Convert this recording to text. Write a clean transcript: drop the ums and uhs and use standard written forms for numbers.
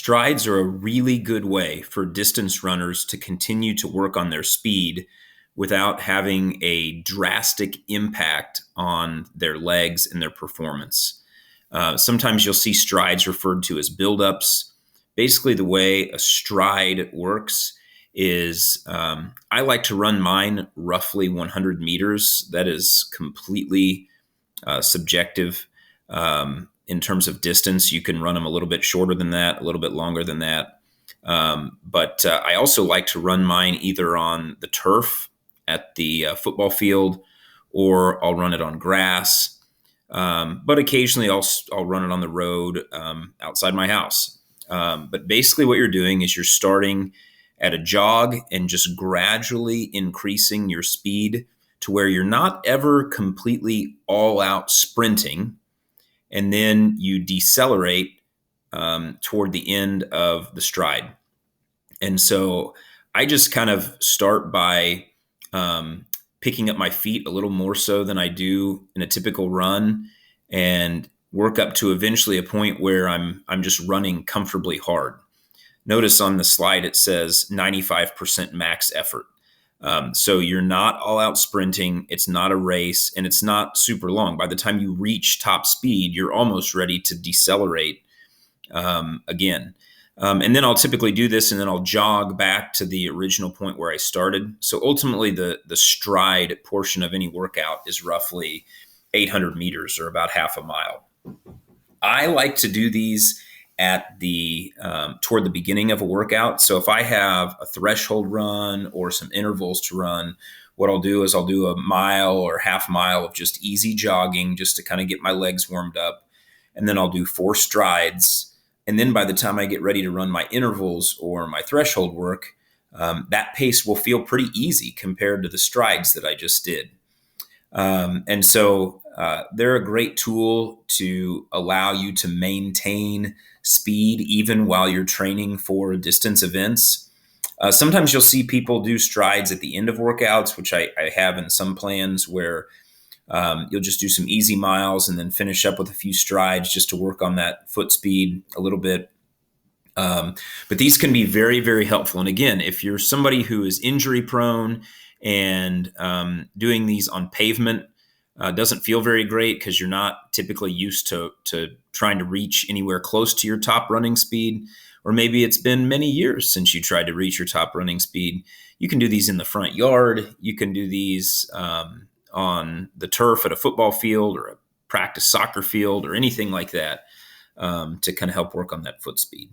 Strides are a really good way for distance runners to continue to work on their speed without having a drastic impact on their legs and their performance. Sometimes you'll see strides referred to as buildups. Basically, the way a stride works is I like to run mine roughly 100 meters. That is completely subjective. In terms of distance, you can run them a little bit shorter than that, a little bit longer than that. But I also like to run mine either on the turf at the football field, or I'll run it on grass. But occasionally I'll run it on the road outside my house. But basically, what you're doing is you're starting at a jog and just gradually increasing your speed to where you're not ever completely all out sprinting, and then you decelerate toward the end of the stride. And so I just kind of start by picking up my feet a little more so than I do in a typical run, and work up to eventually a point where I'm just running comfortably hard. Notice on the slide it says 95% max effort. So you're not all out sprinting. It's not a race, and it's not super long. By the time you reach top speed, you're almost ready to decelerate again. And then I'll typically do this, and then I'll jog back to the original point where I started. So ultimately, the stride portion of any workout is roughly 800 meters, or about half a mile. I like to do these at the toward the beginning of a workout. So if I have a threshold run or some intervals to run, what I'll do is I'll do a mile or half mile of just easy jogging, just to kind of get my legs warmed up. And then I'll do 4 strides. And then by the time I get ready to run my intervals or my threshold work, that pace will feel pretty easy compared to the strides that I just did. And so they're a great tool to allow you to maintain speed even while you're training for distance events. Sometimes you'll see people do strides at the end of workouts, which I have in some plans, where you'll just do some easy miles and then finish up with a few strides just to work on that foot speed a little bit. But these can be very, very helpful. And again, if you're somebody who is injury prone and doing these on pavement doesn't feel very great because you're not typically used to trying to reach anywhere close to your top running speed, or maybe it's been many years since you tried to reach your top running speed, you can do these in the front yard. You can do these on the turf at a football field or a practice soccer field or anything like that to kind of help work on that foot speed.